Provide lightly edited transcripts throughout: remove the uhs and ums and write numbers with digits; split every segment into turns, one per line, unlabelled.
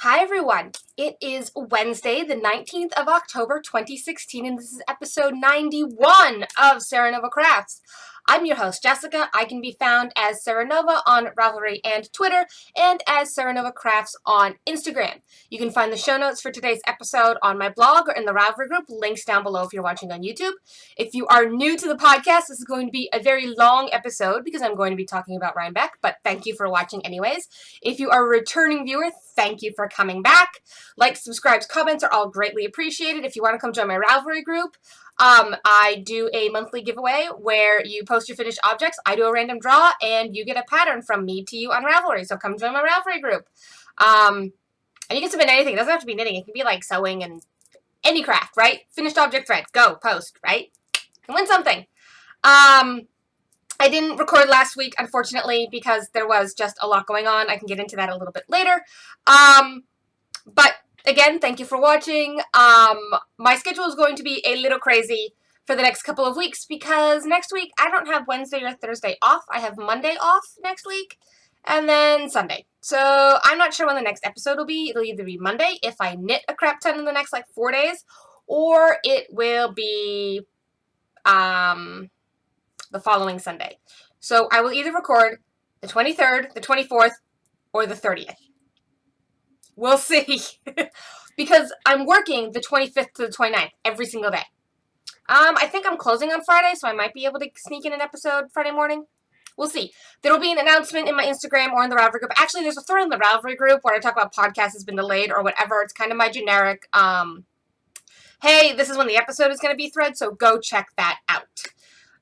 Hi everyone, it is Wednesday the 19th of October 2016 and this is episode 91 of Serenova Crafts. I'm your host Jessica. I can be found as Serenova on Ravelry and Twitter and as Serenova Crafts on Instagram. You can find the show notes for today's episode on my blog or in the Ravelry group, links down below if you're watching on YouTube. If you are new to the podcast, this is going to be a very long episode because I'm going to be talking about Rhinebeck, but thank you for watching anyways. If you are a returning viewer, thank you for coming back. Likes, subscribes, comments are all greatly appreciated. If you want to come join my Ravelry group, I do a monthly giveaway where you post your finished objects, I do a random draw, and you get a pattern from me to you on Ravelry. So come join my Ravelry group. And you can submit anything. It doesn't have to be knitting. It can be like sewing and any craft, right? Finished object thread. Go, post, right? And win something. I didn't record last week, unfortunately, because there was just a lot going on. I can get into that a little bit later. But again, thank you for watching. My schedule is going to be a little crazy for the next couple of weeks because next week I don't have Wednesday or Thursday off. I have Monday off next week and then Sunday. So I'm not sure when the next episode will be. It'll either be Monday if I knit a crap ton in the next like 4 days, or it will be the following Sunday. So I will either record the 23rd, the 24th, or the 30th. We'll see. Because I'm working the 25th to the 29th every single day. I think I'm closing on Friday, so I might be able to sneak in an episode Friday morning. We'll see. There will be an announcement in my Instagram or in the Ravelry group. Actually, there's a thread in the Ravelry group where I talk about podcast has been delayed or whatever. It's kind of my generic, hey, this is when the episode is going to be thread, so go check that out.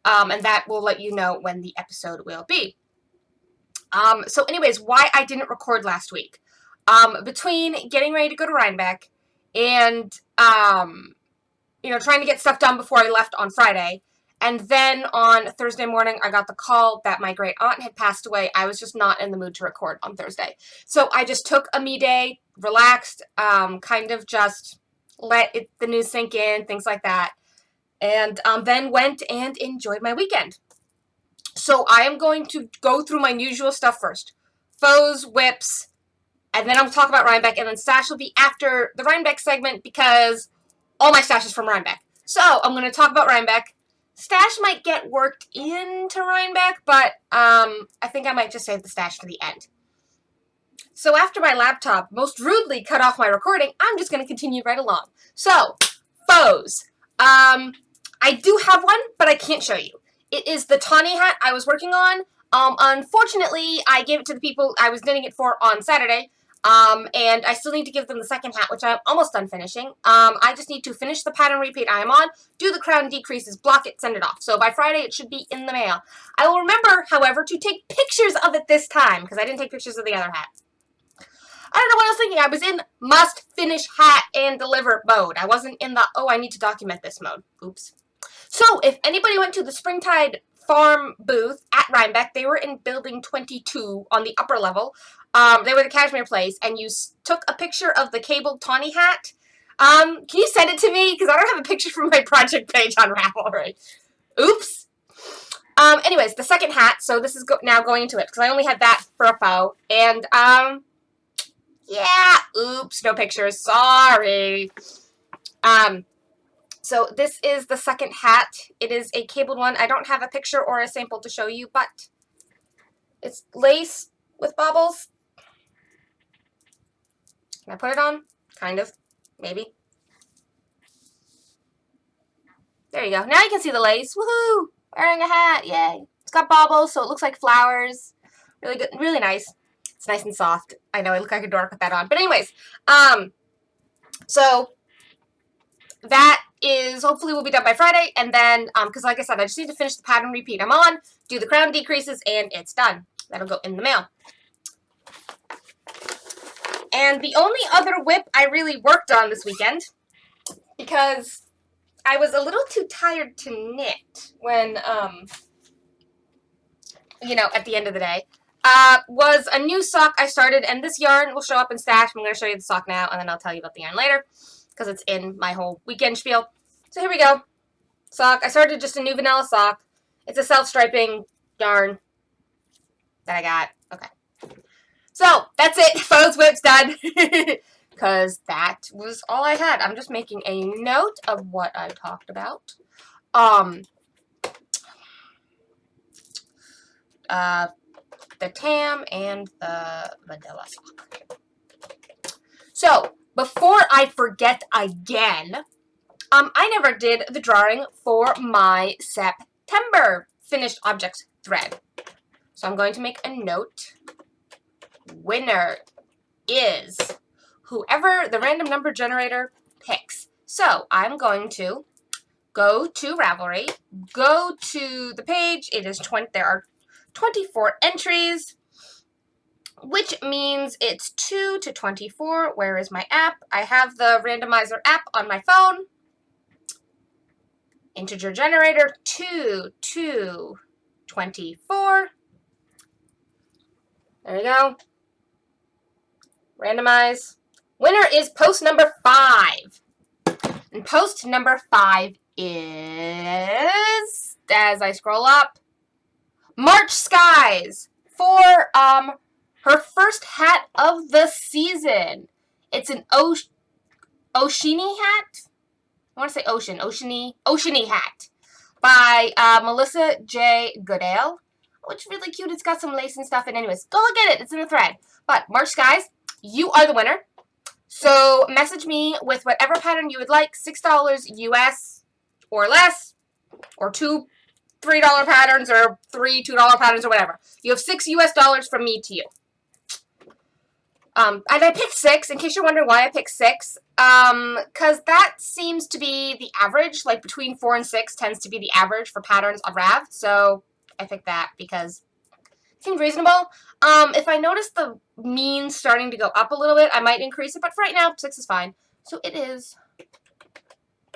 And that will let you know when the episode will be. So anyways, why I didn't record last week. Between getting ready to go to Rhinebeck and, trying to get stuff done before I left on Friday, and then on Thursday morning, I got the call that my great aunt had passed away. I was just not in the mood to record on Thursday. So I just took a me day, relaxed, kind of just let the news sink in, things like that. And then went and enjoyed my weekend. So I am going to go through my usual stuff first. Faux, whips, and then I'll talk about Rhinebeck, and then stash will be after the Rhinebeck segment because all my stash is from Rhinebeck. So I'm going to talk about Rhinebeck. Stash might get worked into Rhinebeck, but I think I might just save the stash for the end. So after my laptop most rudely cut off my recording, I'm just going to continue right along. So, faux. I do have one, but I can't show you. It is the tawny hat I was working on. Unfortunately, I gave it to the people I was knitting it for on Saturday. And I still need to give them the second hat, which I'm almost done finishing. I just need to finish the pattern repeat I am on, do the crown decreases, block it, send it off. So by Friday, it should be in the mail. I will remember, however, to take pictures of it this time, because I didn't take pictures of the other hat. I don't know what I was thinking. I was in must finish hat and deliver mode. I wasn't in the, I need to document this mode. Oops. So if anybody went to the Springtide Farm booth at Rhinebeck, they were in building 22 on the upper level. They were the cashmere place, and you took a picture of the cabled tawny hat. Can you send it to me? Because I don't have a picture from my project page on Ravelry. Oops. Anyways, the second hat, so this is now going into it, because I only had that for a faux. And, yeah, oops, no pictures, sorry. So this is the second hat. It is a cabled one. I don't have a picture or a sample to show you, but it's lace with baubles. Can I put it on? Kind of. Maybe. There you go. Now you can see the lace. Woohoo! Wearing a hat. Yay. It's got baubles, so it looks like flowers. Really good. Really nice. It's nice and soft. I know I look like a dork with that on. But anyways, so that is hopefully will be done by Friday. And then, because like I said, I just need to finish the pattern repeat I'm on, do the crown decreases, and it's done. That'll go in the mail. And the only other whip I really worked on this weekend, because I was a little too tired to knit when, at the end of the day, was a new sock I started, and this yarn will show up in stash. I'm going to show you the sock now, and then I'll tell you about the yarn later, because it's in my whole weekend spiel. So here we go. Sock. I started just a new vanilla sock. It's a self-striping yarn that I got. Okay. So, that's it. Photos whip's done. Because that was all I had. I'm just making a note of what I talked about. The tam and the vanilla sock. So, before I forget again, I never did the drawing for my September finished objects thread. So I'm going to make a note. Winner is whoever the random number generator picks. So I'm going to go to Ravelry, go to the page. It is there are 24 entries, which means it's 2 to 24. Where is my app? I have the randomizer app on my phone. Integer generator 2 to 24. There we go. Randomize. Winner is post number 5. And post number 5 is, as I scroll up, March Skies for her first hat of the season. It's an Oceany hat. I want to say Oceany hat by Melissa J. Goodale, which is really cute. It's got some lace and stuff. And anyways, go look at it. It's in the thread. But March Skies, you are the winner. So message me with whatever pattern you would like, $6 US or less, or $2 $3 patterns, or $2 patterns, or whatever. You have $6 US from me to you. And I picked 6, in case you're wondering why I picked 6, because that seems to be the average, like between 4 and 6 tends to be the average for patterns on Rav, so I picked that because it seemed reasonable. If I notice the mean starting to go up a little bit, I might increase it, but for right now, 6 is fine. So it is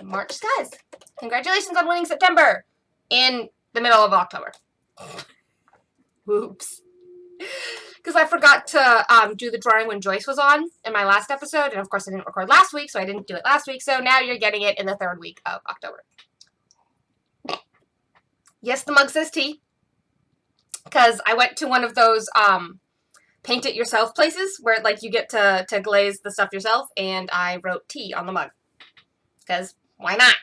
March Skies. Congratulations on winning September in the middle of October. Whoops. Because I forgot to do the drawing when Joyce was on in my last episode, and of course I didn't record last week, so I didn't do it last week, so now you're getting it in the 3rd week of October. Yes, the mug says tea, because I went to one of those paint it yourself places where like you get to glaze the stuff yourself, and I wrote tea on the mug, because why not?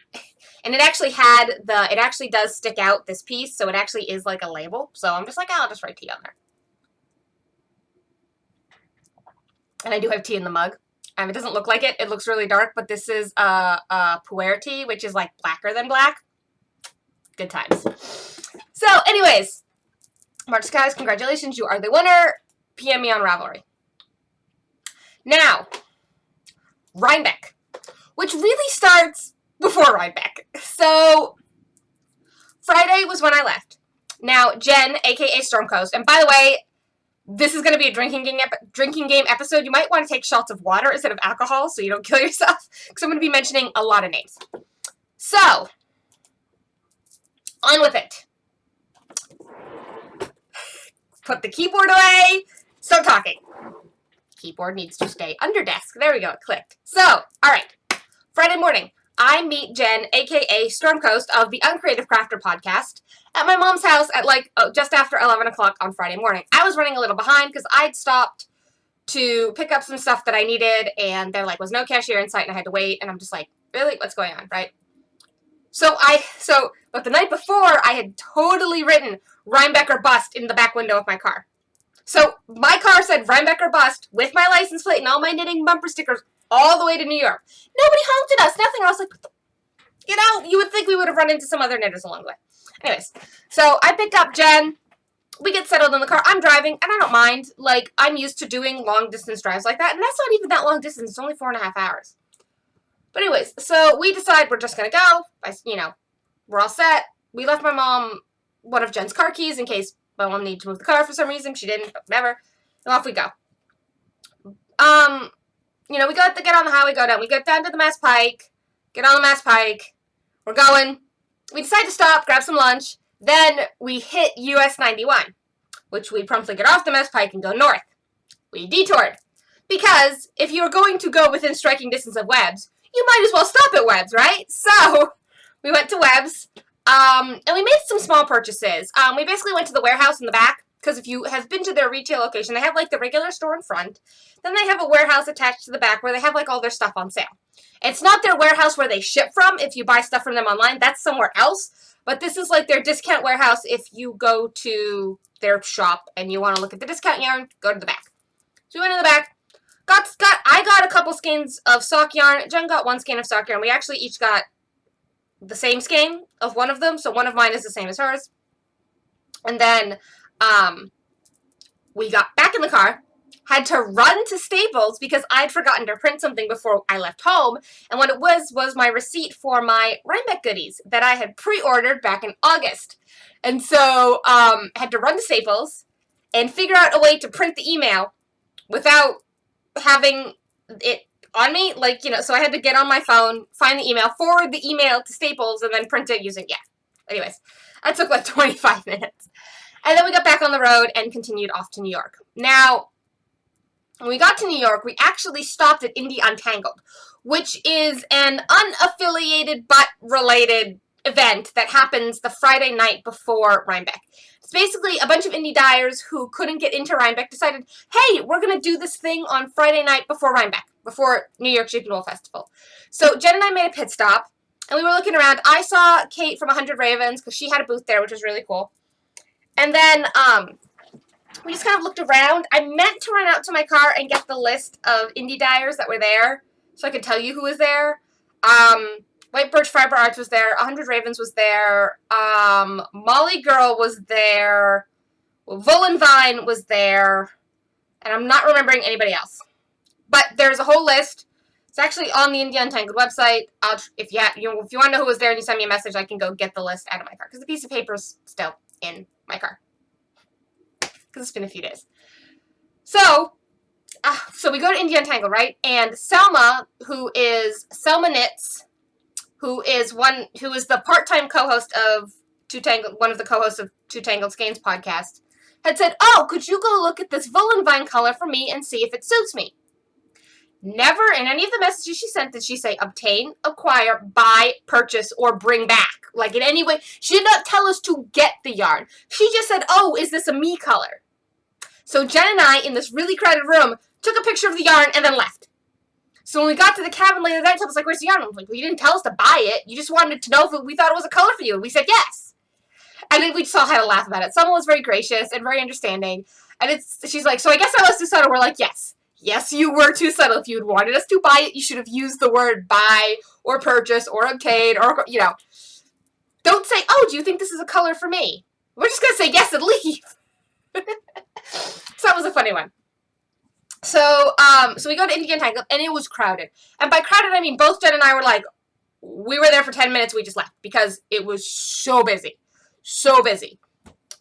And it actually does stick out this piece, so it actually is like a label, so I'm just like, oh, I'll just write tea on there. And I do have tea in the mug. It doesn't look like it. It looks really dark, but this is puer tea, which is like blacker than black. Good times. So, anyways, March Skies, congratulations. You are the winner. PM me on Ravelry. Now, Rhinebeck, which really starts before Rybeck. So, Friday was when I left. Now, Jen, a.k.a. Stormcoast, and by the way, this is going to be a drinking game episode. You might want to take shots of water instead of alcohol so you don't kill yourself, because I'm going to be mentioning a lot of names. So, on with it. Put the keyboard away. Stop talking. Keyboard needs to stay under desk. There we go. It clicked. So, all right. Friday morning, I meet Jen, a.k.a. Stormcoast of the Uncreative Crafter podcast, at my mom's house at just after 11 o'clock on Friday morning. I was running a little behind because I'd stopped to pick up some stuff that I needed, and there was no cashier in sight, and I had to wait, and I'm just like, really? What's going on, right? But the night before, I had totally written Rhinebeck or bust in the back window of my car. So my car said Rhinebeck or bust with my license plate and all my knitting bumper stickers all the way to New York. Nobody honked at us, nothing. I was like, you would think we would have run into some other knitters along the way. Anyways, so I picked up Jen. We get settled in the car. I'm driving, and I don't mind. I'm used to doing long-distance drives like that, and that's not even that long distance. It's only 4.5 hours. But anyways, so we decide we're just going to go. We're all set. We left my mom one of Jen's car keys in case my mom needed to move the car for some reason. She didn't, but whatever. And off we go. We got to get on the highway, go down. We get down to the Mass Pike, get on the Mass Pike. We're going. We decide to stop, grab some lunch. Then we hit US 91, which we promptly get off the Mass Pike and go north. We detoured. Because if you were going to go within striking distance of Webb's, you might as well stop at Webb's, right? So we went to Webb's, and we made some small purchases. We basically went to the warehouse in the back, because if you have been to their retail location, they have like the regular store in front. Then they have a warehouse attached to the back where they have like all their stuff on sale. It's not their warehouse where they ship from if you buy stuff from them online. That's somewhere else. But this is like their discount warehouse if you go to their shop and you want to look at the discount yarn, go to the back. So we went in the back. I got a couple skeins of sock yarn. Jen got one skein of sock yarn. We actually each got the same skein of one of them. So one of mine is the same as hers. And then we got back in the car, had to run to Staples because I'd forgotten to print something before I left home. And what it was my receipt for my Rybeck goodies that I had pre-ordered back in August. And so had to run to Staples and figure out a way to print the email without having it on me. Like, you know, so I had to get on my phone, find the email, forward the email to Staples, and then print it using, Anyways, that took like 25 minutes. And then we got back on the road and continued off to New York. Now, when we got to New York, we actually stopped at Indie Untangled, which is an unaffiliated but related event that happens the Friday night before Rhinebeck. It's basically a bunch of indie dyers who couldn't get into Rhinebeck decided, hey, we're going to do this thing on Friday night before Rhinebeck, before New York Sheep and Wool Festival. So Jen and I made a pit stop, and we were looking around. I saw Kate from 100 Ravens because she had a booth there, which was really cool. And then we just kind of looked around. I meant to run out to my car and get the list of indie dyers that were there so I could tell you who was there. White Birch Fiber Arts was there. 100 Ravens was there. Molly Girl was there. Woolen Vine was there. And I'm not remembering anybody else. But there's a whole list. It's actually on the Indie Untangled website. If you want to know who was there and you send me a message, I can go get the list out of my car. Because the piece of paper is still in my car. Because it's been a few days. So we go to Indie Untangled, right? And Selma, who is Selma Knits, who is the part-time co-host of one of the co-hosts of Two Tangled Skeins podcast, had said, oh, could you go look at this Woolen Vine color for me and see if it suits me? Never in any of the messages she sent did she say obtain, acquire, buy, purchase, or bring back. Like in any way. She did not tell us to get the yarn. She just said, oh, is this a me color? So Jen and I, in this really crowded room, took a picture of the yarn and then left. So when we got to the cabin later that night, I was like, where's the yarn? I was like, well, you didn't tell us to buy it. You just wanted to know if we thought it was a color for you. And we said yes. And then we just all had to laugh about it. Someone was very gracious and very understanding. And she's like, so I guess I was too subtle. We're like, yes. Yes, you were too subtle. If you had wanted us to buy it, you should have used the word buy or purchase or obtain or, you know. Don't say, oh, do you think this is a color for me? We're just going to say yes and leave. So that was a funny one. So we go to Indie Untangled, and it was crowded. And by crowded, I mean both Jen and I were like, we were there for 10 minutes, we just left. Because it was so busy. So busy.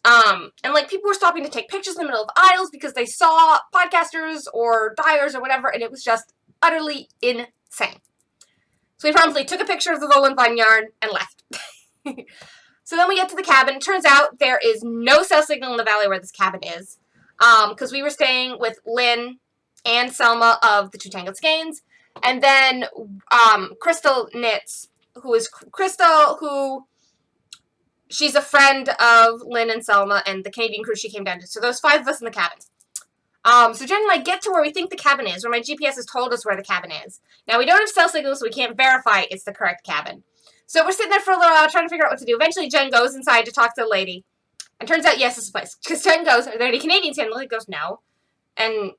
And like people were stopping to take pictures in the middle of aisles because they saw podcasters or dyers or whatever, and it was just utterly insane. So we promptly took a picture of the Woolen Vine yarn and left. So then we get to the cabin. Turns out there is no cell signal in the valley where this cabin is. Because we were staying with Lynn and Selma of the Two Tangled Skeins. And then Crystal Knits, who is Crystal, who she's a friend of Lynn and Selma and the Canadian cruise she came down to. So there's 5 of us in the cabin. So Jen and I get to where we think the cabin is, where my GPS has told us where the cabin is. Now, we don't have cell signals, so we can't verify it's the correct cabin. So we're sitting there for a little while trying to figure out what to do. Eventually, Jen goes inside to talk to the lady. And turns out, yes, it's the place. Because Jen goes, are there any Canadians here? And the lady goes, no. And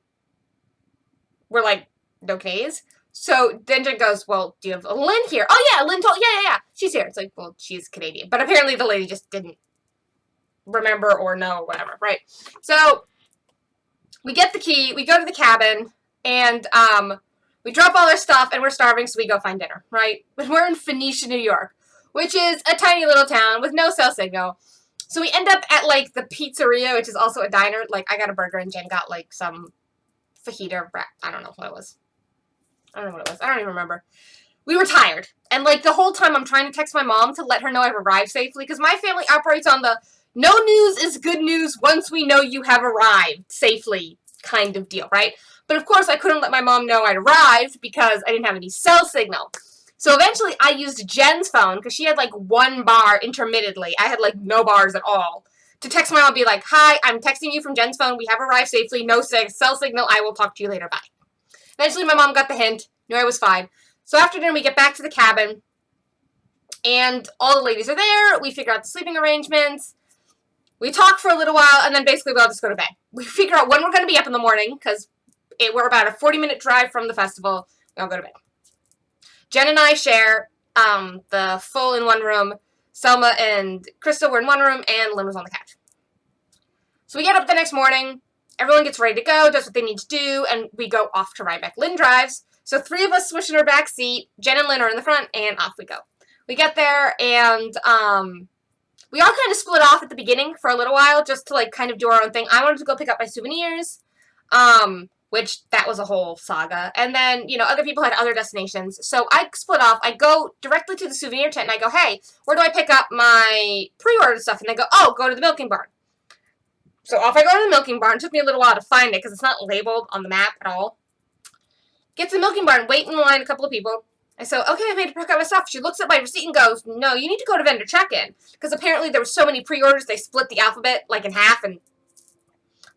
we're like, no Canadians? So then Jen goes, well, do you have a Lynn here? Oh, yeah, Lynn told, yeah. She's here. It's like, well, she's Canadian. But apparently the lady just didn't remember or know or whatever, right? So we get the key, we go to the cabin, and we drop all our stuff, and we're starving, so we go find dinner, right? But we're in Phoenicia, New York, which is a tiny little town with no cell signal. So we end up at, like, the pizzeria, which is also a diner. Like, I got a burger, and Jen got, like, some fajita wrap. I don't know what it was. I don't know what it was. I don't even remember. We were tired. And, like, the whole time I'm trying to text my mom to let her know I've arrived safely, because my family operates on the no news is good news once we know you have arrived safely kind of deal, right? But, of course, I couldn't let my mom know I'd arrived because I didn't have any cell signal. So, eventually, I used Jen's phone because she had, like, 1 bar intermittently. I had, like, no bars at all to text my mom and be like, hi, I'm texting you from Jen's phone. We have arrived safely. No cell signal. I will talk to you later. Bye. Eventually, my mom got the hint. Knew I was fine. So after dinner, we get back to the cabin. And all the ladies are there. We figure out the sleeping arrangements. We talk for a little while. And then basically, we all just go to bed. We figure out when we're going to be up in the morning. Because we're about a 40-minute drive from the festival. We all go to bed. Jen and I share the full in one room. Selma and Crystal were in one room, and Lynn was on the couch. So we get up the next morning. Everyone gets ready to go, does what they need to do, and we go off to Rybeck. Lynn drives. So 3 of us switch in our back seat. Jen and Lynn are in the front, and off we go. We get there, and we all kind of split off at the beginning for a little while just to, like, kind of do our own thing. I wanted to go pick up my souvenirs, which that was a whole saga. And then, you know, other people had other destinations. So I split off. I go directly to the souvenir tent, and I go, hey, where do I pick up my pre-ordered stuff? And they go, oh, go to the milking barn. So off I go to the milking barn. It took me a little while to find it because it's not labeled on the map at all. Get to the milking barn, wait in line, a couple of people. I said, okay, I made to pick up my stuff. She looks at my receipt and goes, no, you need to go to vendor check-in. Because apparently there were so many pre-orders, they split the alphabet, like, in half. And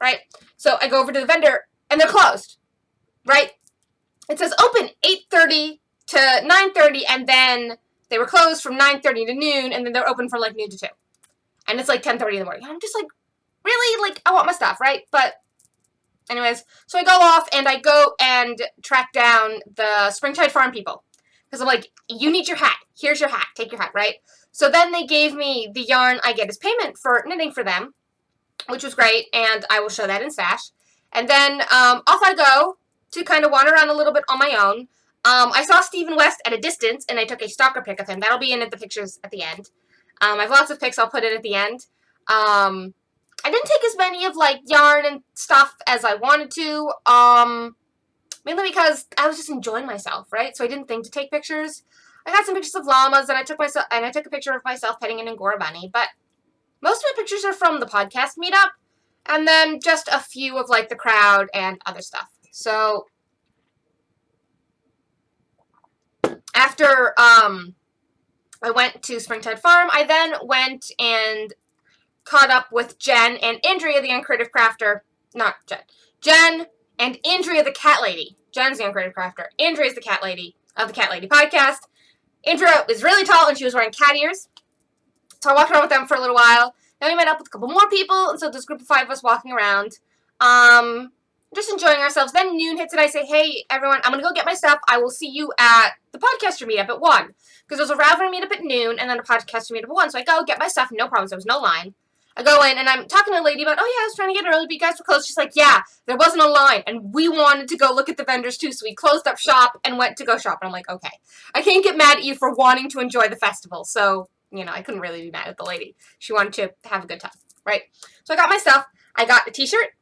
right? So I go over to the vendor, and they're closed. Right? It says open 8:30 to 9:30, and then they were closed from 9:30 to noon, and then they're open from, like, noon to 2. And it's, like, 10:30 in the morning. And I'm just like, really? Like, I want my stuff, right? But anyways, so I go off, and I go and track down the Springtide Farm people. Because I'm like, you need your hat. Here's your hat. Take your hat, right? So then they gave me the yarn I get as payment for knitting for them, which was great, and I will show that in Stash. And then off I go to kind of wander around a little bit on my own. I saw Stephen West at a distance, and I took a stalker pic of him. That'll be in the pictures at the end. I have lots of pics I'll put in at the end. I didn't take as many of, like, yarn and stuff as I wanted to. Mainly because I was just enjoying myself, right? So I didn't think to take pictures. I got some pictures of llamas, and I took a picture of myself petting an Angora bunny. But most of my pictures are from the podcast meetup, and then just a few of, like, the crowd and other stuff. So after I went to Springtide Farm, I then went and caught up with Jen and Andrea, the Uncreative Crafter. Not Jen. Jen and Andrea, the Cat Lady. Jen's the Uncreative Crafter. Andrea's the Cat Lady of the Cat Lady podcast. Andrea is really tall, and she was wearing cat ears. So I walked around with them for a little while. Then we met up with a couple more people, and so there's a group of 5 of us walking around. Just enjoying ourselves. Then noon hits, and I say, hey, everyone, I'm going to go get my stuff. I will see you at the podcaster meetup at 1. Because there's a Ravelry meetup at noon, and then a podcaster meetup at 1. So I go get my stuff, no problems. There was no line. I go in, and I'm talking to a lady about, oh, yeah, I was trying to get early, but you guys were closed. She's like, yeah, there wasn't a line, and we wanted to go look at the vendors, too, so we closed up shop and went to go shop. And I'm like, okay. I can't get mad at you for wanting to enjoy the festival, so, you know, I couldn't really be mad at the lady. She wanted to have a good time, right? So I got my stuff. I got a t-shirt,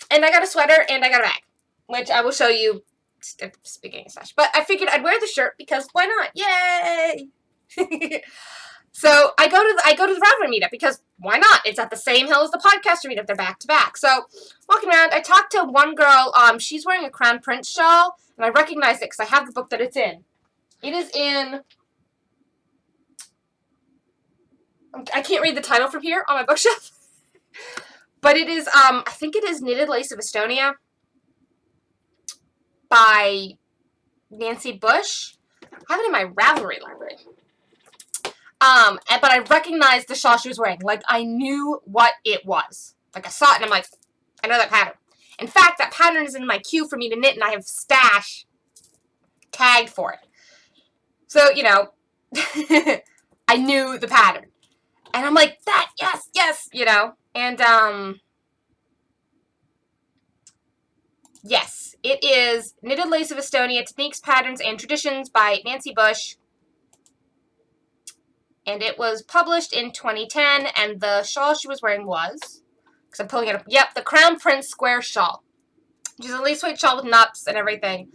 and I got a sweater, and I got a bag, which I will show you, speaking of Stash. But I figured I'd wear the shirt, because why not? Yay! So I go to the Ravelry meetup because why not? It's at the same hill as the podcaster meetup. They're back to back. So walking around, I talked to one girl. She's wearing a Crown Prince shawl, and I recognized it because I have the book that it's in. It is in. I can't read the title from here on my bookshelf, but it is. I think it is Knitted Lace of Estonia by Nancy Bush. I have it in my Ravelry library. But I recognized the shawl she was wearing. Like, I knew what it was. Like, I saw it, and I'm like, I know that pattern. In fact, that pattern is in my queue for me to knit, and I have Stash tagged for it. So, you know, I knew the pattern. And I'm like, that, yes, yes, you know. And, yes, it is Knitted Lace of Estonia, Techniques, Patterns, and Traditions by Nancy Bush. And it was published in 2010, and the shawl she was wearing was, because I'm pulling it up, yep, the Crown Prince Square shawl. Which is a lace weight shawl with nups and everything.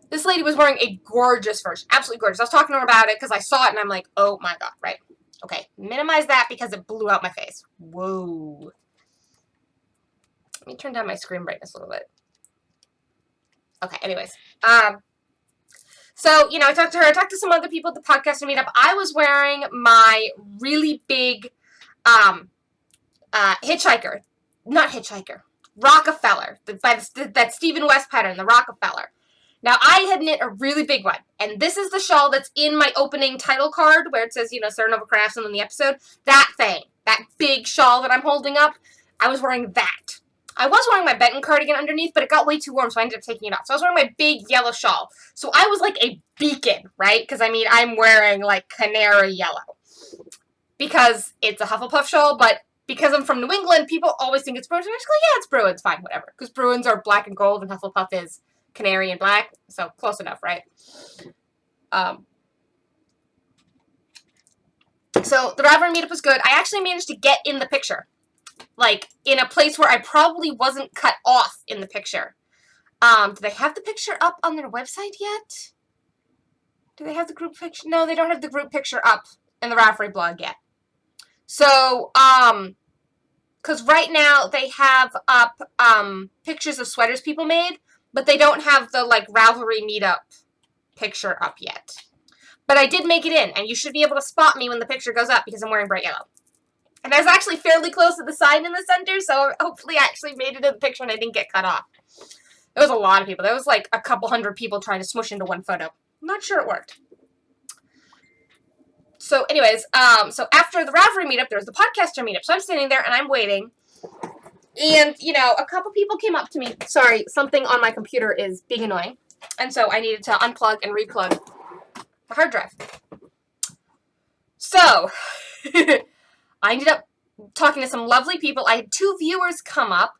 This lady was wearing a gorgeous version, absolutely gorgeous. I was talking to her about it because I saw it, and I'm like, oh my god, right. Okay, minimize that because it blew out my face. Whoa. Let me turn down my screen brightness a little bit. Okay, anyways. So, you know, I talked to her. I talked to some other people at the podcast meetup. I was wearing my really big Hitchhiker. Not Hitchhiker. Rockefeller. That Stephen West pattern, the Rockefeller. Now, I had knit a really big one, and this is the shawl that's in my opening title card where it says, Serenova Crafts and then the episode. That thing, that big shawl that I'm holding up, I was wearing that. I was wearing my Benton cardigan underneath, but it got way too warm, so I ended up taking it off. So I was wearing my big yellow shawl. So I was like a beacon, right? Because, I'm wearing, like, canary yellow. Because it's a Hufflepuff shawl, but because I'm from New England, people always think it's Bruins. And I'm just like, yeah, it's Bruins, fine, whatever. Because Bruins are black and gold, and Hufflepuff is canary and black, so close enough, right? So the Ravelry meetup was good. I actually managed to get in the picture, like in a place where I probably wasn't cut off in the picture. Do they have the picture up on their website yet? Do they have the group picture? No, they don't have the group picture up in the Ravelry blog yet. So, because right now they have up pictures of sweaters people made, but they don't have the, like, Ravelry meetup picture up yet. But I did make it in, and you should be able to spot me when the picture goes up because I'm wearing bright yellow. And I was actually fairly close to the sign in the center, so hopefully I actually made it in the picture and I didn't get cut off. There was a lot of people. There was, like, a couple hundred people trying to smush into one photo. I'm not sure it worked. So anyways, so after the Ravelry meetup, there was the podcaster meetup. So I'm standing there, and I'm waiting. And, a couple people came up to me. Sorry, something on my computer is being annoying. And so I needed to unplug and replug the hard drive. So, I ended up talking to some lovely people. I had 2 viewers come up.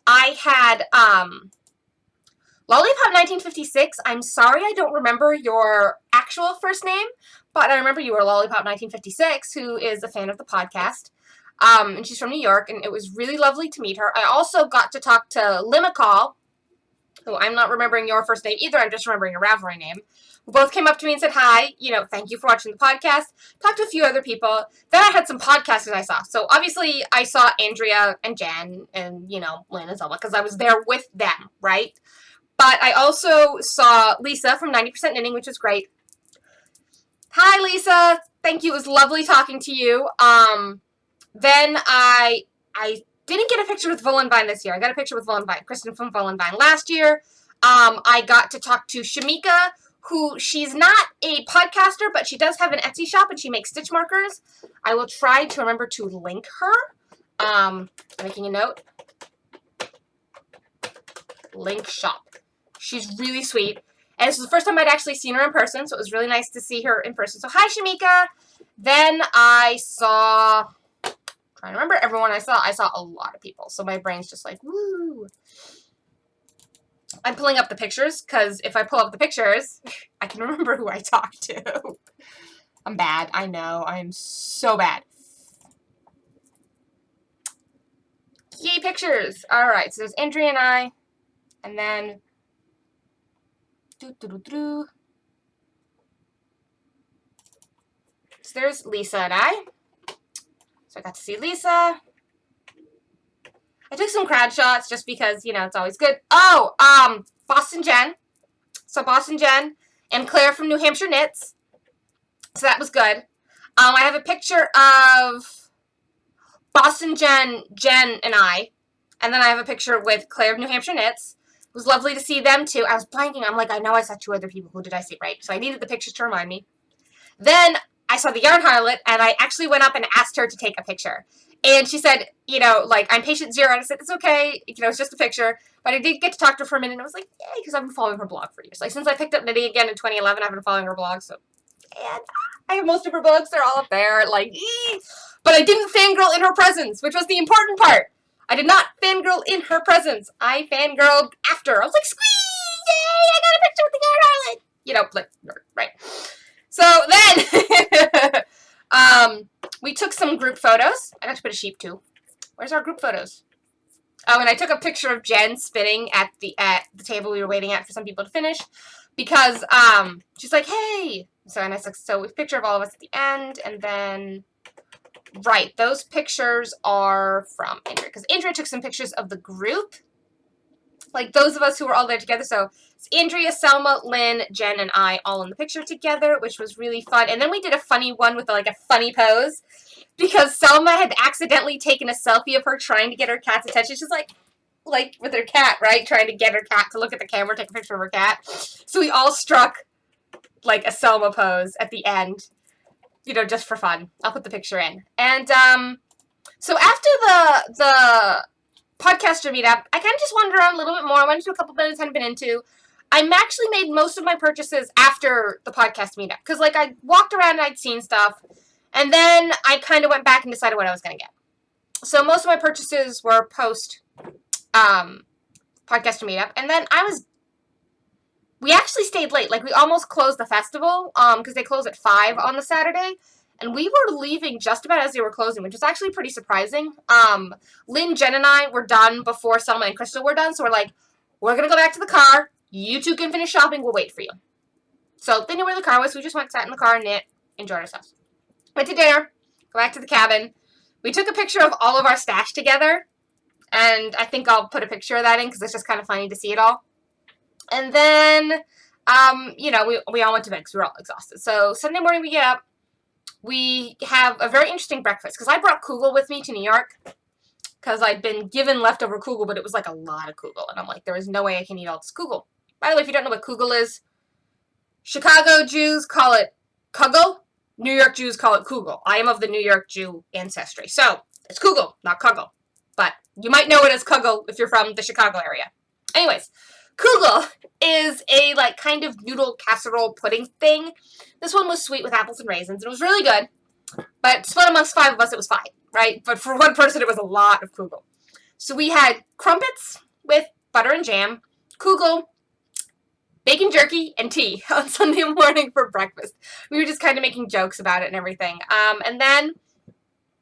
I had, Lollipop 1956. I'm sorry I don't remember your actual first name, but I remember you were Lollipop 1956, who is a fan of the podcast. And she's from New York, and it was really lovely to meet her. I also got to talk to Limicol, who I'm not remembering your first name either, I'm just remembering your Ravelry name, who both came up to me and said hi, thank you for watching the podcast. Talked to a few other people. Then I had some podcasters I saw. So obviously I saw Andrea and Jen and, Lynn and Selma, because I was there with them, right? But I also saw Lisa from 90% Knitting, which was great. Hi, Lisa. Thank you. It was lovely talking to you. Then I didn't get a picture with Volenvine this year. I got a picture with Volenvine, Kristen from Volenvine last year. I got to talk to Shamika, who she's not a podcaster, but she does have an Etsy shop and she makes stitch markers. I will try to remember to link her. Making a note. Link shop. She's really sweet. And this was the first time I'd actually seen her in person, so it was really nice to see her in person. So hi, Shamika. Then I saw... I remember everyone I saw a lot of people, so my brain's just like, woo. I'm pulling up the pictures, because if I pull up the pictures, I can remember who I talked to. I'm bad, I know, I am so bad. Yay, pictures! Alright, so there's Andrea and I, and then, so there's Lisa and I. So I got to see Lisa. I took some crowd shots just because, it's always good. Oh, Boston Jen. So Boston Jen and Claire from New Hampshire Knits. So that was good. I have a picture of Boston Jen, and I. And then I have a picture with Claire of New Hampshire Knits. It was lovely to see them too. I was blanking. I'm like, I know I saw 2 other people. Who did I see, right? So I needed the pictures to remind me. Then I saw the Yarn Harlot, and I actually went up and asked her to take a picture. And she said, I'm patient 0. And I said, it's okay. It's just a picture. But I did get to talk to her for a minute, and I was like, yay, because I've been following her blog for years. Like, since I picked up knitting again in 2011, I've been following her blog, so. And I have most of her books. They're all up there. Like, But I didn't fangirl in her presence, which was the important part. I did not fangirl in her presence. I fangirled after. I was like, squee! Yay! I got a picture with the Yarn Harlot! Like, nerd, right? So then, we took some group photos. I got to put a sheep too. Where's our group photos? Oh, and I took a picture of Jen spinning at the table we were waiting at for some people to finish, because she's like, hey. So and I took a picture of all of us at the end, and then right, those pictures are from Andrea, because Andrea took some pictures of the group. Like, those of us who were all there together. So, it's Andrea, Selma, Lynn, Jen, and I all in the picture together, which was really fun. And then we did a funny one with, like, a funny pose. because Selma had accidentally taken a selfie of her trying to get her cat's attention. She's like with her cat, right? Trying to get her cat to look at the camera, take a picture of her cat. So we all struck like a Selma pose at the end, just for fun. I'll put the picture in. And so after the podcaster meetup, I kind of just wandered around a little bit more. I went to a couple events I hadn't been into. I actually made most of my purchases after the podcast meetup because, I walked around and I'd seen stuff, and then I kind of went back and decided what I was going to get. So most of my purchases were post podcaster meetup, and then we actually stayed late. We almost closed the festival because they closed at 5 on the Saturday. And we were leaving just about as they were closing, which was actually pretty surprising. Lynn, Jen, and I were done before Selma and Crystal were done. So we're like, we're going to go back to the car. You two can finish shopping. We'll wait for you. So they knew where the car was. So we just sat in the car, knit, enjoyed ourselves. Went to dinner, go back to the cabin. We took a picture of all of our stash together. And I think I'll put a picture of that in because it's just kind of funny to see it all. And then, we all went to bed because we were all exhausted. So Sunday morning we get up. We have a very interesting breakfast because I brought kugel with me to New York because I'd been given leftover kugel, but it was a lot of kugel. And I'm like, there is no way I can eat all this kugel. By the way, if you don't know what kugel is, Chicago Jews call it kugel. New York Jews call it kugel. I am of the New York Jew ancestry. So it's kugel, not kugel. But you might know it as kugel if you're from the Chicago area. Anyways, kugel is a kind of noodle casserole pudding thing. This one was sweet with apples and raisins. It was really good. But split amongst 5 of us, it was fine, right? But for one person, it was a lot of kugel. So we had crumpets with butter and jam, kugel, bacon jerky, and tea on Sunday morning for breakfast. We were just kind of making jokes about it and everything. And then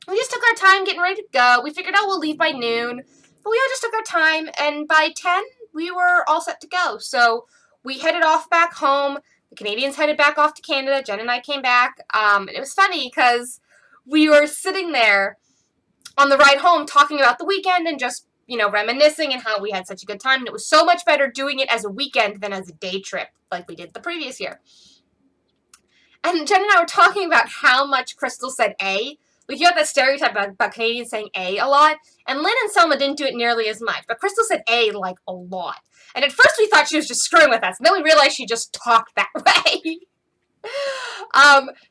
we just took our time getting ready to go. We figured out we'll leave by noon. But we all just took our time, and by 10, we were all set to go. So we headed off back home. The Canadians headed back off to Canada. Jen and I came back. And it was funny because we were sitting there on the ride home talking about the weekend and just, reminiscing and how we had such a good time. And it was so much better doing it as a weekend than as a day trip like we did the previous year. And Jen and I were talking about how much Crystal said A. You have that stereotype about Canadians saying A a lot. And Lynn and Selma didn't do it nearly as much. But Crystal said A a lot. And at first we thought she was just screwing with us. And then we realized she just talked that way.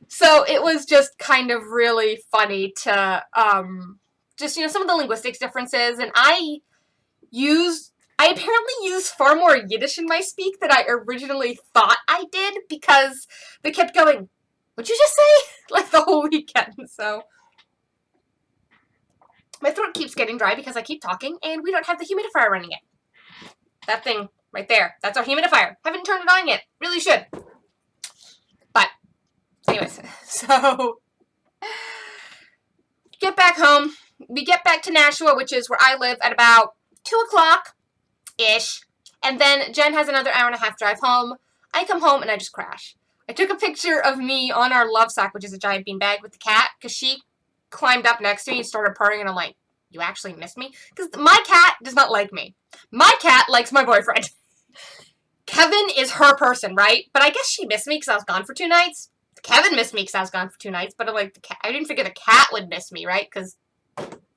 So it was just kind of really funny to some of the linguistics differences. And I apparently use far more Yiddish in my speak than I originally thought I did. Because they kept going, what'd you just say? The whole weekend. So my throat keeps getting dry because I keep talking, and we don't have the humidifier running yet. That thing right there, that's our humidifier. Haven't turned it on yet. Really should. But, anyways, so get back home. We get back to Nashua, which is where I live, at about 2 o'clock-ish. And then Jen has another hour-and-a-half drive home. I come home, and I just crash. I took a picture of me on our love sack, which is a giant beanbag, with the cat, because she climbed up next to me and started purring, and I'm like, you actually miss me? Because my cat does not like me. My cat likes my boyfriend. Kevin is her person, right? But I guess she missed me because I was gone for 2 nights. Kevin missed me because I was gone for 2 nights, but I'm like, I didn't figure the cat would miss me, right? Because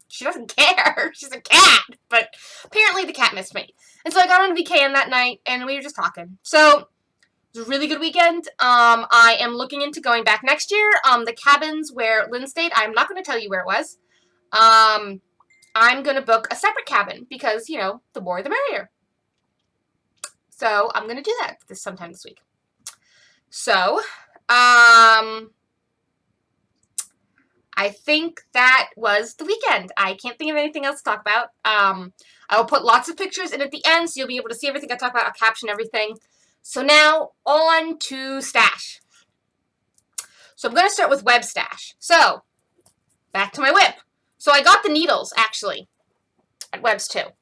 she doesn't care. She's a cat. But apparently the cat missed me. And so I got on VKN that night, and we were just talking. So it was a really good weekend. I am looking into going back next year. The cabins where Lynn stayed, I'm not going to tell you where it was. I'm going to book a separate cabin because, the more the merrier. So I'm going to do that sometime this week. So, I think that was the weekend. I can't think of anything else to talk about. I will put lots of pictures in at the end so you'll be able to see everything I talk about. I'll caption everything. So now, on to stash. So I'm going to start with web stash. So, back to my whip. So I got the needles, actually, at Webs too.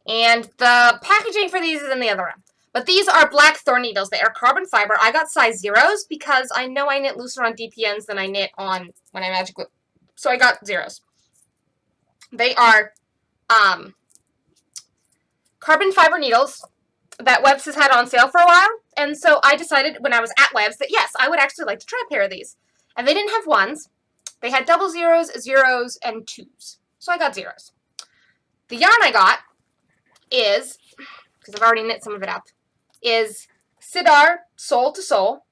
And the packaging for these is in the other room. But these are Blackthorn needles. They are carbon fiber. I got size 0s because I know I knit looser on DPNs than I knit on when I magic glue. So I got 0s. They are carbon fiber needles that Webs has had on sale for a while. And so I decided when I was at Webs that, yes, I would actually like to try a pair of these. And they didn't have ones. They had double zeros, zeros, and 2s. So I got zeros. The yarn I got is, because I've already knit some of it up, is Sidar Soul to Soul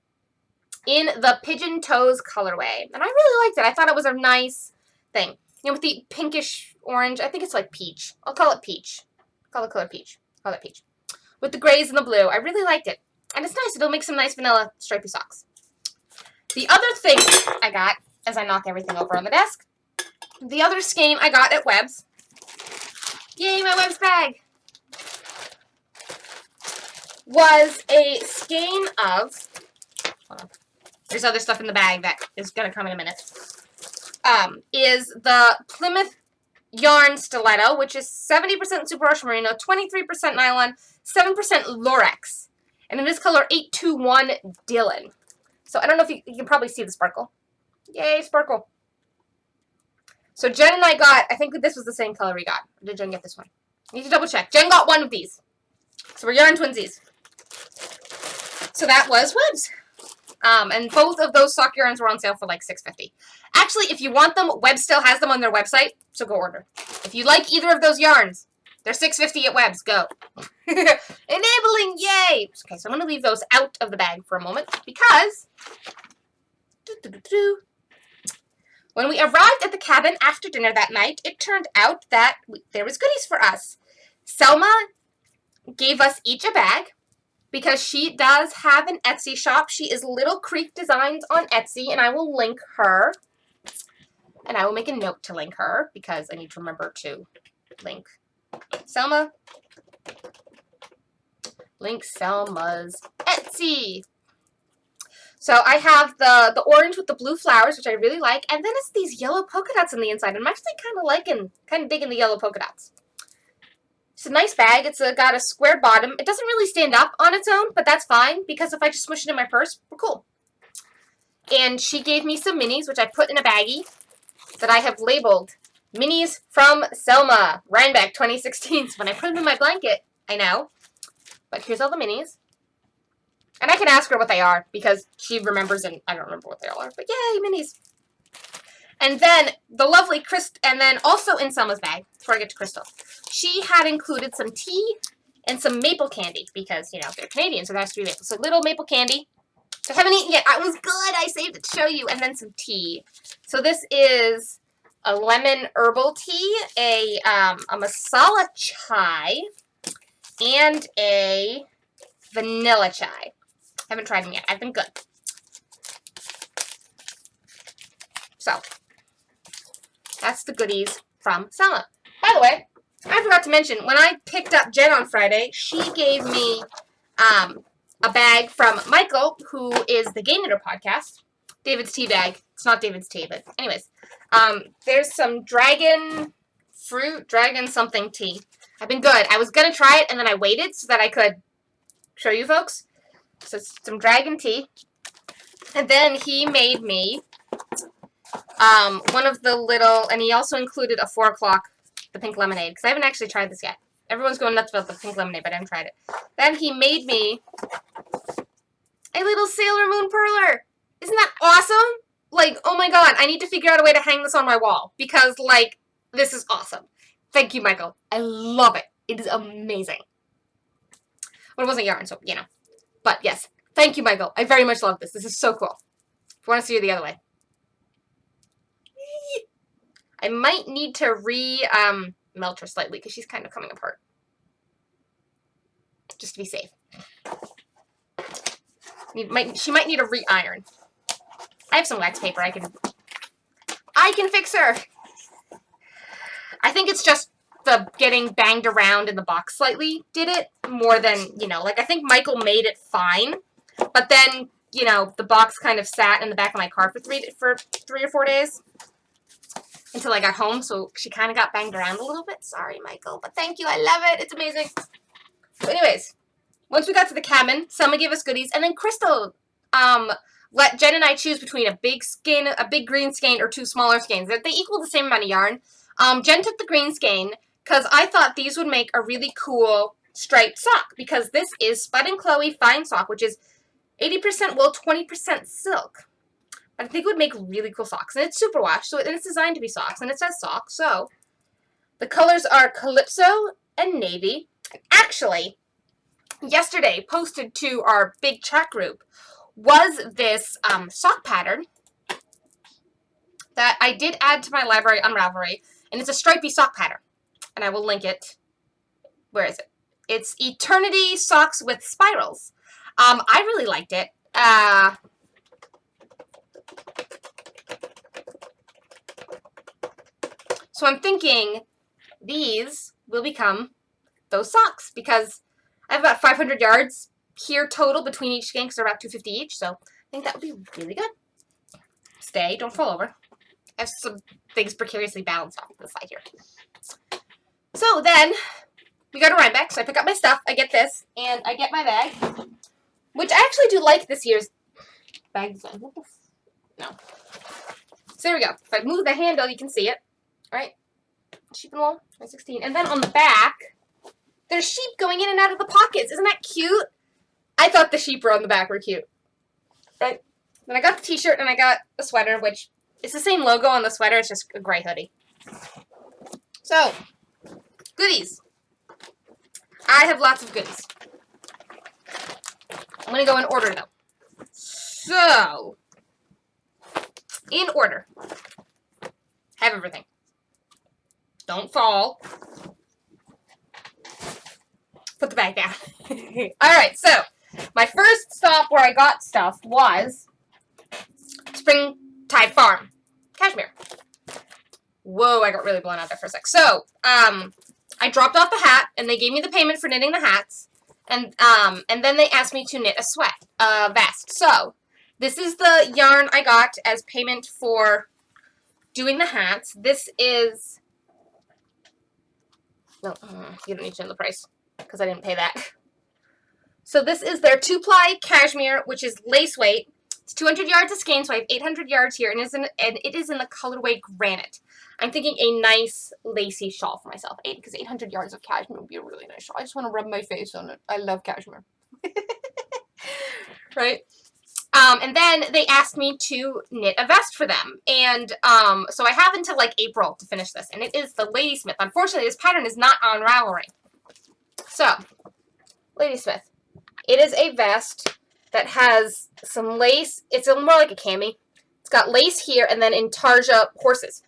in the Pigeon Toes colorway. And I really liked it. I thought it was a nice thing. You know, with the pinkish orange, I think it's like peach. I'll call it peach. Call the color peach. Call it peach. With the grays and the blue. I really liked it. And it's nice. It'll make some nice vanilla stripy socks. The other thing I got, as I knock everything over on the desk, the other skein I got at Webb's. Yay, my Webb's bag! Was a skein of, hold on, there's other stuff in the bag that is going to come in a minute, is the Plymouth Yarn Stiletto, which is 70% superwash merino, 23% nylon, 7% Lurex, and in this color 821 Dylan. So I don't know if you can probably see the sparkle. Yay, sparkle. So Jen and I got, I think that this was the same color we got. Or did Jen get this one? I need to double check. Jen got one of these. So we're yarn twinsies. So that was Webb's. And both of those sock yarns were on sale for like $6.50. Actually, if you want them, Webb still has them on their website, so go order. If you like either of those yarns, they're $6.50 at Webb's. Go. Enabling, yay! Okay, so I'm going to leave those out of the bag for a moment because when we arrived at the cabin after dinner that night, it turned out that there was goodies for us. Selma gave us each a bag because she does have an Etsy shop. She is Little Creek Designs on Etsy, and I will link her. And I will make a note to link her because I need to remember to link Selma. Link Selma's Etsy. So I have the orange with the blue flowers, which I really like, and then it's these yellow polka dots on the inside. I'm actually kind of digging the yellow polka dots. It's a nice bag. It's got a square bottom. It doesn't really stand up on its own, but that's fine because if I just smush it in my purse, we're cool. And she gave me some minis, which I put in a baggie that I have labeled Minis from Selma, Rhinebeck 2016. So when I put them in my blanket, I know. But here's all the minis. And I can ask her what they are because she remembers and I don't remember what they all are. But yay, minis. And then the lovely and then also in Selma's bag, before I get to Crystal, she had included some tea and some maple candy because, you know, they're Canadian, so that has to be maple. So little maple candy. So I haven't eaten yet. It was good. I saved it to show you. And then some tea. So this is a lemon herbal tea, a masala chai, and a vanilla chai. Haven't tried them yet. I've been good. So, that's the goodies from Selma. By the way, I forgot to mention, when I picked up Jen on Friday, she gave me a bag from Michael, who is the Game Knitter podcast. David's tea bag. It's not David's tea, but anyways. There's some dragon something tea. I've been good. I was going to try it, and then I waited so that I could show you folks. So it's some dragon tea. And then he made me one of the little, and he also included a 4 o'clock, the pink lemonade, because I haven't actually tried this yet. Everyone's going nuts about the pink lemonade, but I haven't tried it. Then he made me a little Sailor Moon perler. Isn't that awesome? Like, oh my god, I need to figure out a way to hang this on my wall, because, like, this is awesome. Thank you, Michael. I love it. It is amazing. Well, it wasn't yarn, so, you know. But, yes. Thank you, Michael. I very much love this. This is so cool. If you want to see her the other way. I might need to melt her slightly because she's kind of coming apart. Just to be safe. She might need a re-iron. I have some wax paper. I can fix her. I think it's just the getting banged around in the box slightly did it more than, you know, like I think Michael made it fine, but then, you know, the box kind of sat in the back of my car for 3 or 4 days until I got home, so she kind of got banged around a little bit. Sorry, Michael, but thank you. I love it. It's amazing. So anyways, once we got to the cabin, Selma gave us goodies, and then Crystal let Jen and I choose between a big green skein or 2 smaller skeins. They equal the same amount of yarn. Jen took the green skein because I thought these would make a really cool striped sock because this is Spud and Chloe Fine Sock, which is 80% wool, 20% silk. I think it would make really cool socks. And it's superwash, and it's designed to be socks, and it says socks. So the colors are Calypso and Navy. Actually, yesterday posted to our big chat group was this sock pattern that I did add to my library on Ravelry, and it's a stripy sock pattern, and I will link it. Where is it? It's Eternity Socks with Spirals. I really liked it. So I'm thinking these will become those socks because I have about 500 yards here total between each skein because they're about 250 each. So I think that would be really good. Stay, don't fall over. I have some things precariously balanced off the side here. So then we go to Rybeck. So I pick up my stuff. I get this and I get my bag, which I actually do like this year's bag design. No. So there we go. If I move the handle, you can see it. All right. Sheep and wool, 16. And then on the back, there's sheep going in and out of the pockets. Isn't that cute? I thought the sheep on the back were cute. Right? Then I got the t-shirt and I got the sweater, which is the same logo on the sweater. It's just a gray hoodie. So, goodies. I have lots of goodies. I'm going to go in order, though. So, in order. Have everything. Don't fall. Put the bag down. Alright, so, my first stop where I got stuff was Springtide Farm. Cashmere. Whoa, I got really blown out there for a sec. So, I dropped off the hat, and they gave me the payment for knitting the hats, and then they asked me to knit a vest. So, this is the yarn I got as payment for doing the hats. This is, no, you don't need to know the price, because I didn't pay that. So, this is their 2-ply cashmere, which is lace weight. It's 200 yards of skein, so I have 800 yards here, and it is in the colorway Granite. I'm thinking a nice lacy shawl for myself. Because 800 yards of cashmere would be a really nice shawl. I just want to rub my face on it. I love cashmere. Right? And then they asked me to knit a vest for them. And so I have until like April to finish this. And it is the Ladysmith. Unfortunately, this pattern is not on Ravelry. So, Ladysmith. It is a vest that has some lace. It's more like a cami. It's got lace here and then intarsia horses.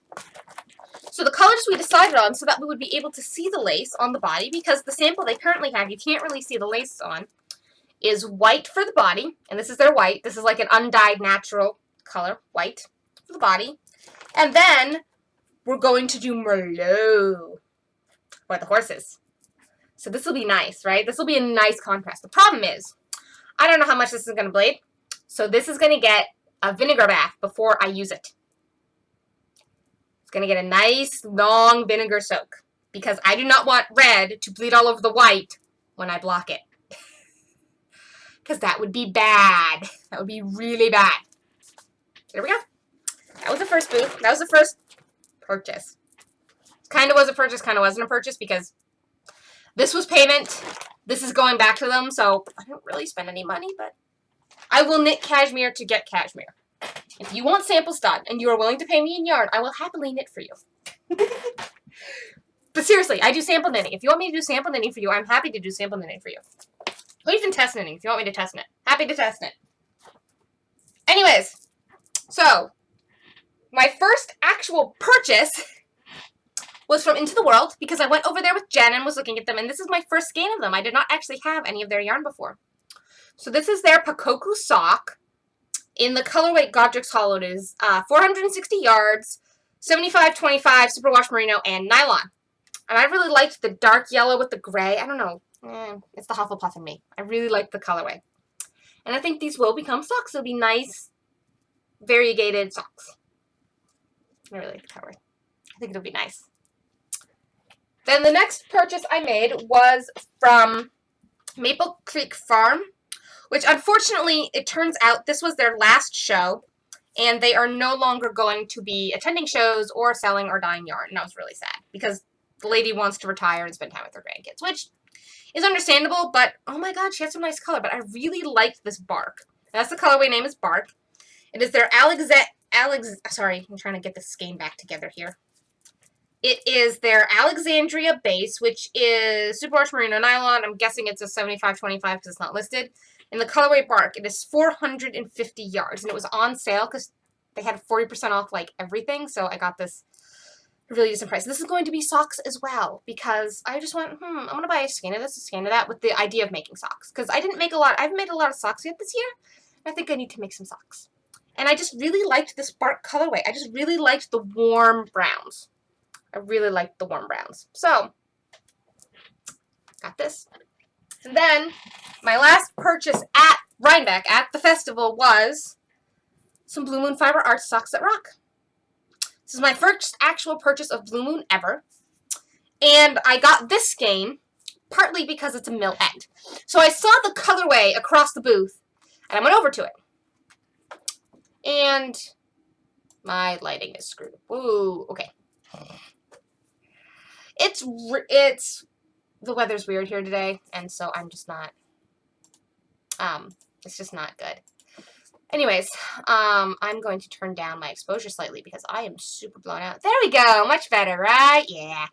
So the colors we decided on so that we would be able to see the lace on the body, because the sample they currently have, you can't really see the lace on, is white for the body. And this is their white. This is like an undyed natural color, white for the body. And then we're going to do Merlot for the horses. So this will be nice, right? This will be a nice contrast. The problem is, I don't know how much this is going to bleed. So this is going to get a vinegar bath before I use it. It's going to get a nice, long vinegar soak. Because I do not want red to bleed all over the white when I block it. Because that would be bad. That would be really bad. There we go. That was the first booth. That was the first purchase. Kind of was a purchase, kind of wasn't a purchase, because this was payment. This is going back to them, so I don't really spend any money, but I will knit cashmere to get cashmere. If you want samples done and you are willing to pay me in yarn, I will happily knit for you. But seriously, I do sample knitting. If you want me to do sample knitting for you, I'm happy to do sample knitting for you. Or even test knitting if you want me to test knit. Happy to test knit. Anyways, so my first actual purchase was from Into the World, because I went over there with Jen and was looking at them, and this is my first skein of them. I did not actually have any of their yarn before. So this is their Pakoku sock in the colorway Godric's Hollow. It is 460 yards, 75-25 superwash merino and nylon. And I really liked the dark yellow with the gray. I don't know. It's the Hufflepuff in me. I really like the colorway. And I think these will become socks. They'll be nice, variegated socks. I really like the colorway. I think it'll be nice. Then the next purchase I made was from Maple Creek Farm, which unfortunately, it turns out this was their last show, and they are no longer going to be attending shows or selling or dyeing yarn. And I was really sad, because the lady wants to retire and spend time with her grandkids, which is understandable, but oh my god, she has some nice color. But I really liked this bark. And that's the colorway name is Bark. It is their sorry, I'm trying to get this skein back together here. It is their Alexandria base, which is Superwash Merino Nylon. I'm guessing it's a 75-25 because it's not listed. In the colorway Bark, it is 450 yards. And it was on sale because they had 40% off, like, everything. So I got this really decent price. This is going to be socks as well because I just went, I'm going to buy a skein of this, a skein of that with the idea of making socks. Because I haven't made a lot of socks yet this year. I think I need to make some socks. And I just really liked this Bark colorway. I just really liked the warm browns. I really liked the warm browns. So, got this. And then, my last purchase at Rhinebeck, at the festival, was some Blue Moon Fiber Arts socks that rock. This is my first actual purchase of Blue Moon ever. And I got this skein partly because it's a mill end. So I saw the colorway across the booth, and I went over to it. And my lighting is screwed. Ooh, okay. The weather's weird here today, and so I'm just not, it's just not good. Anyways, I'm going to turn down my exposure slightly because I am super blown out. There we go, much better, right? Yeah.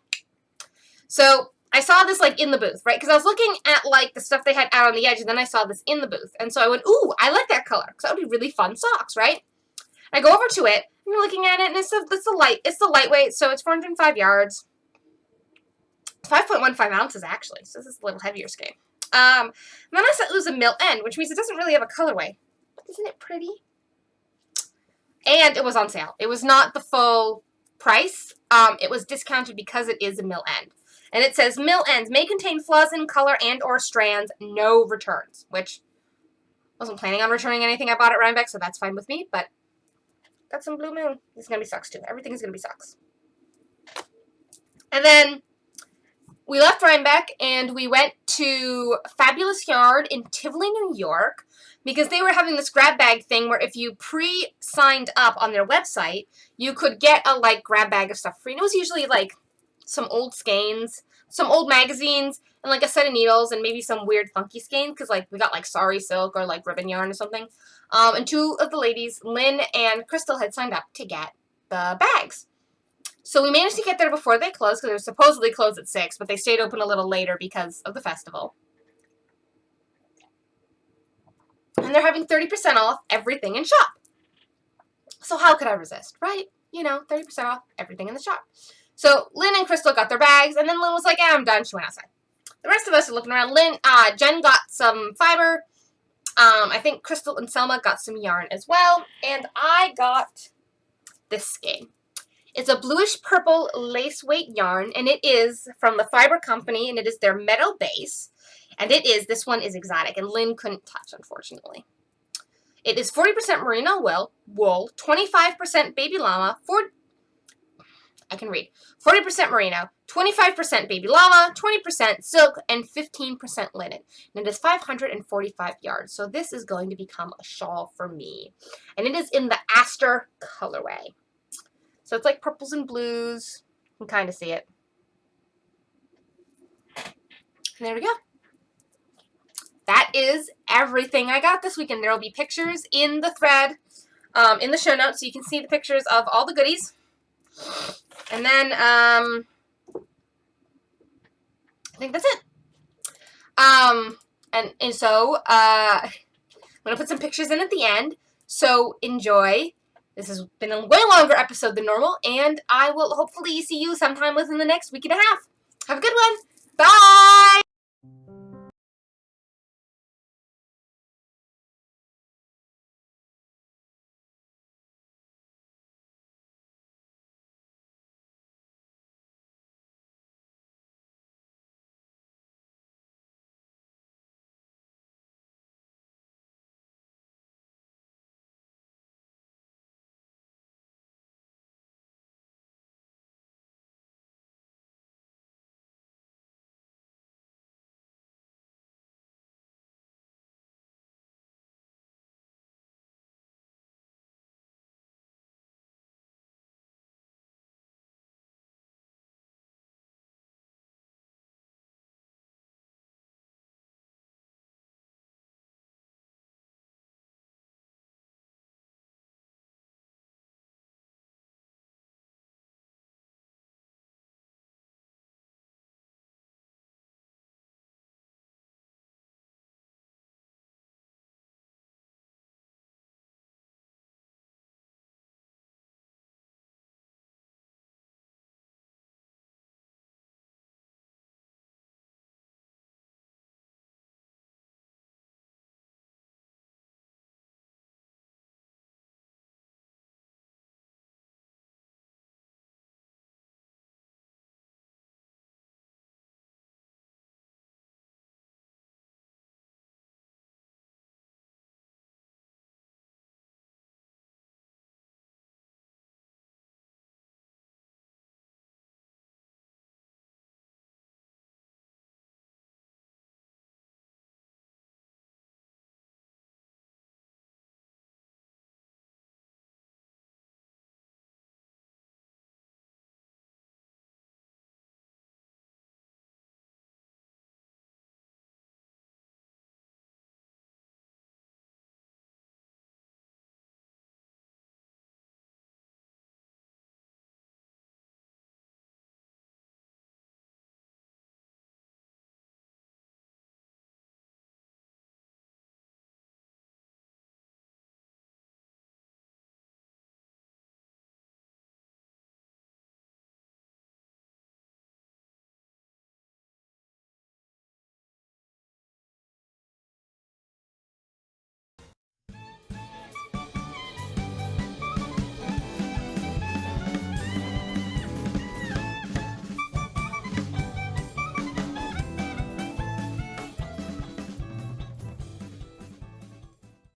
So, I saw this, like, in the booth, right? Because I was looking at, like, the stuff they had out on the edge, and then I saw this in the booth. And so I went, ooh, I like that color, because that would be really fun socks, right? I go over to it, and I'm looking at it, and it's the lightweight, so it's 405 yards. 5.15 ounces, actually, so this is a little heavier skein. And then I said it was a mill end, which means it doesn't really have a colorway. Isn't it pretty? And it was on sale. It was not the full price. It was discounted because it is a mill end. And it says, mill ends may contain flaws in color and or strands, no returns, which I wasn't planning on returning anything I bought at Rhinebeck, so that's fine with me, but got some Blue Moon. This is going to be socks, too. Everything is going to be socks. And then we left Rhinebeck and we went to Fabulous Yard in Tivoli, New York, because they were having this grab bag thing where if you pre-signed up on their website, you could get a, like, grab bag of stuff free. And it was usually, like, some old skeins, some old magazines, and, like, a set of needles, and maybe some weird funky skeins, because, like, we got, like, sari silk or, like, ribbon yarn or something. And two of the ladies, Lynn and Crystal, had signed up to get the bags. So we managed to get there before they closed, because they were supposedly closed at 6, but they stayed open a little later because of the festival. And they're having 30% off everything in shop. So how could I resist, right? You know, 30% off everything in the shop. So Lynn and Crystal got their bags, and then Lynn was like, yeah, I'm done. She went outside. The rest of us are looking around. Jen got some fiber. I think Crystal and Selma got some yarn as well. And I got this skein. It's a bluish-purple lace-weight yarn, and it is from the Fiber Company, and it is their metal base. And this one is exotic, and Lynn couldn't touch, unfortunately. It is 40% merino wool, 25% baby llama, 40% merino, 25% baby llama, 20% silk, and 15% linen. And it is 545 yards, so this is going to become a shawl for me. And it is in the Aster colorway. So it's like purples and blues. You can kind of see it. And there we go. That is everything I got this weekend. There will be pictures in the thread, in the show notes, so you can see the pictures of all the goodies. And then, I think that's it. And so, I'm going to put some pictures in at the end. So enjoy. This has been a way longer episode than normal, and I will hopefully see you sometime within the next week and a half. Have a good one. Bye!